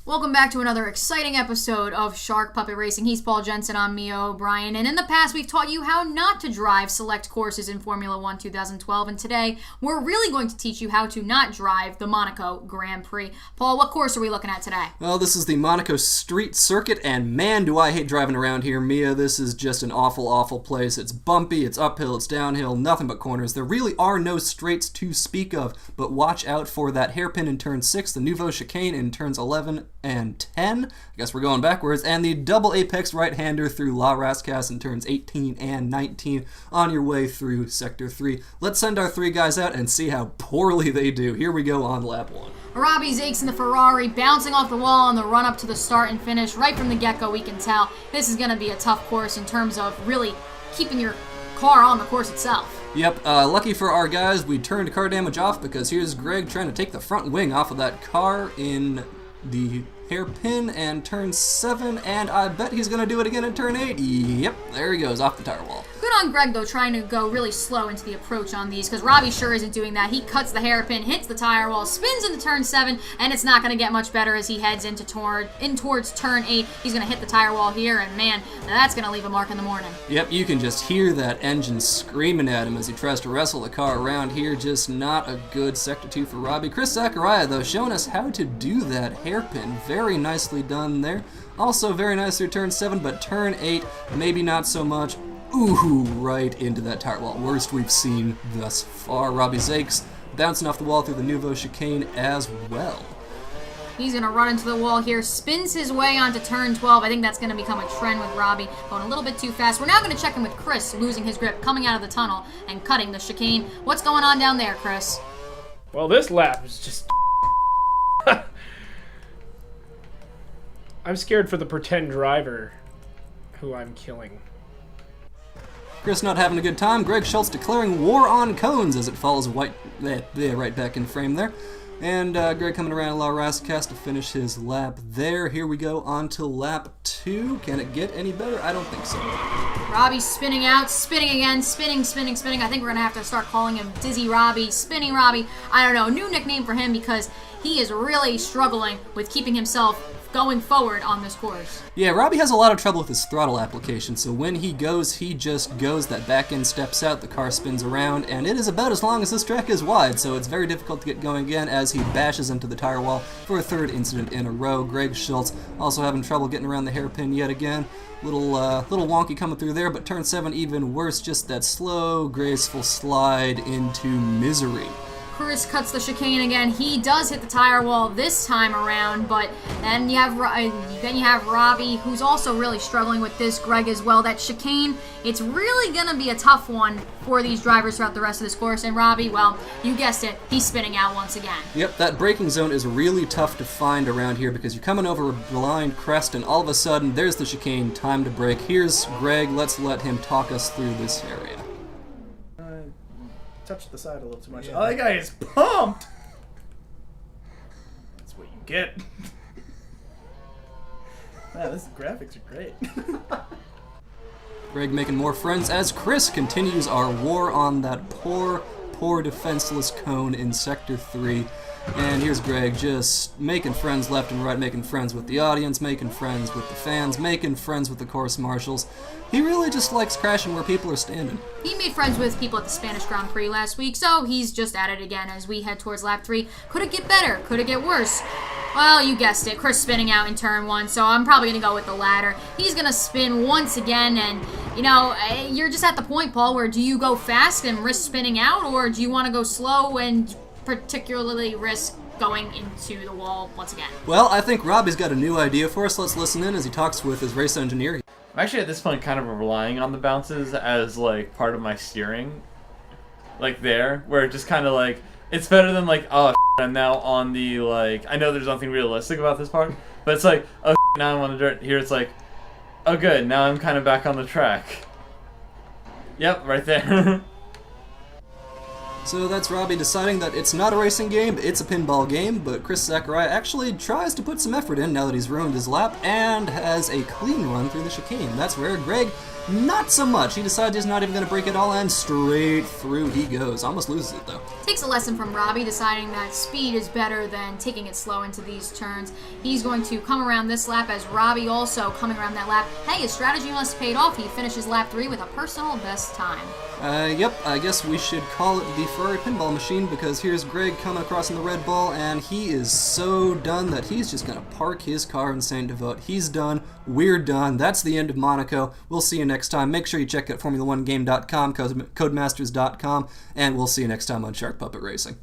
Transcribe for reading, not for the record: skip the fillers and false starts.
Welcome back to another exciting episode of Shark Puppet Racing. He's Paul Jensen, I'm Mia O'Brien, and in the past we've taught you how not to drive select courses in Formula 1 2012, and today we're really going to teach you how to not drive the Monaco Grand Prix. Paul, what course are we looking at today? Well, this is the Monaco Street Circuit, and man, do I hate driving around here, Mia. This is just an awful, awful place. It's bumpy, it's uphill, it's downhill, nothing but corners. There really are no straights to speak of, but watch out for that hairpin in turn 6, the nouveau chicane in turns 11 and 10. I guess we're going backwards. And the double apex right-hander through La Rascasse in turns 18 and 19 on your way through Sector 3. Let's send our three guys out and see how poorly they do. Here we go on lap 1. Robbie Zakes in the Ferrari, bouncing off the wall on the run-up to the start and finish. Right from the get-go, we can tell this is going to be a tough course in terms of really keeping your car on the course itself. Yep, lucky for our guys, we turned car damage off because here's Greg trying to take the front wing off of that car in the hairpin and turn 7, and I bet he's going to do it again in turn 8. Yep, there he goes, off the tire wall. Good on Greg, though, trying to go really slow into the approach on these, because Robbie sure isn't doing that. He cuts the hairpin, hits the tire wall, spins into turn 7, and it's not going to get much better as he heads towards turn 8. He's going to hit the tire wall here, and man, that's going to leave a mark in the morning. Yep, you can just hear that engine screaming at him as he tries to wrestle the car around here. Just not a good Sector 2 for Robbie. Chris Zachariah, though, showing us how to do that hairpin. Very nicely done there. Also very nice through turn 7, but turn 8, maybe not so much. Ooh, right into that tire wall. Worst we've seen thus far. Robbie Zakes bouncing off the wall through the nouveau chicane as well. He's going to run into the wall here, spins his way onto turn 12. I think that's going to become a trend with Robbie, going a little bit too fast. We're now going to check in with Chris, losing his grip, coming out of the tunnel and cutting the chicane. What's going on down there, Chris? Well, this lap is just... I'm scared for the pretend driver who I'm killing. Chris not having a good time. Greg Schultz declaring war on cones as it falls right back in frame there. And Greg coming around La Rascasse to finish his lap there. Here we go on to lap 2. Can it get any better? I don't think so. Robbie spinning out, spinning again, spinning. I think we're going to have to start calling him Dizzy Robbie, Spinning Robbie. I don't know, new nickname for him because he is really struggling with keeping himself going forward on this course. Yeah, Robbie has a lot of trouble with his throttle application, so when he goes, he just goes. That back end steps out, the car spins around, and it is about as long as this track is wide, so it's very difficult to get going again as he bashes into the tire wall for a third incident in a row. Greg Schultz also having trouble getting around the hairpin yet again. Little wonky coming through there, but turn 7 even worse, just that slow, graceful slide into misery. Chris cuts the chicane again. He does hit the tire wall this time around, but then you have Robbie, who's also really struggling with this. Greg as well. That chicane, it's really gonna be a tough one for these drivers throughout the rest of this course. And Robbie, well, you guessed it, he's spinning out once again. Yep, that braking zone is really tough to find around here because you're coming over a blind crest, and all of a sudden there's the chicane. Time to brake. Here's Greg. Let's let him talk us through this area. Touched the side a little too much. Yeah. Oh, that guy is pumped! That's what you get. Man, these graphics are great. Greg making more friends as Chris continues our war on that poor defenseless cone in Sector 3. And here's Greg just making friends left and right, making friends with the audience, making friends with the fans, making friends with the course marshals. He really just likes crashing where people are standing. He made friends with people at the Spanish Grand Prix last week, so he's just at it again as we head towards lap 3. Could it get better? Could it get worse? Well, you guessed it. Chris spinning out in turn 1, so I'm probably going to go with the latter. He's going to spin once again, and, you know, you're just at the point, Paul, where do you go fast and risk spinning out, or do you want to go slow and particularly risk going into the wall once again? Well, I think Robbie's got a new idea for us. Let's listen in as he talks with his race engineer. I'm actually at this point kind of relying on the bounces as like part of my steering, like there, where it just kind of like, it's better than like, oh, I'm now on the, like, I know there's nothing realistic about this part, but it's like, oh, now I'm on the dirt. Here it's like, oh good, now I'm kind of back on the track. Yep, right there. So that's Robbie deciding that it's not a racing game, it's a pinball game, but Chris Zachariah actually tries to put some effort in now that he's ruined his lap and has a clean run through the chicane. That's rare. Greg not so much. He decides he's not even going to brake at all, and straight through he goes. Almost loses it, though. Takes a lesson from Robbie, deciding that speed is better than taking it slow into these turns. He's going to come around this lap as Robbie also coming around that lap. Hey, his strategy must have paid off. He finishes lap 3 with a personal best time. Yep, I guess we should call it the Ferrari pinball machine, because here's Greg coming across in the Red Bull, and he is so done that he's just going to park his car in Saint Devote. He's done. We're done. That's the end of Monaco. We'll see you next time. Make sure you check out Formula1Game.com, Codemasters.com, and we'll see you next time on Shark Puppet Racing.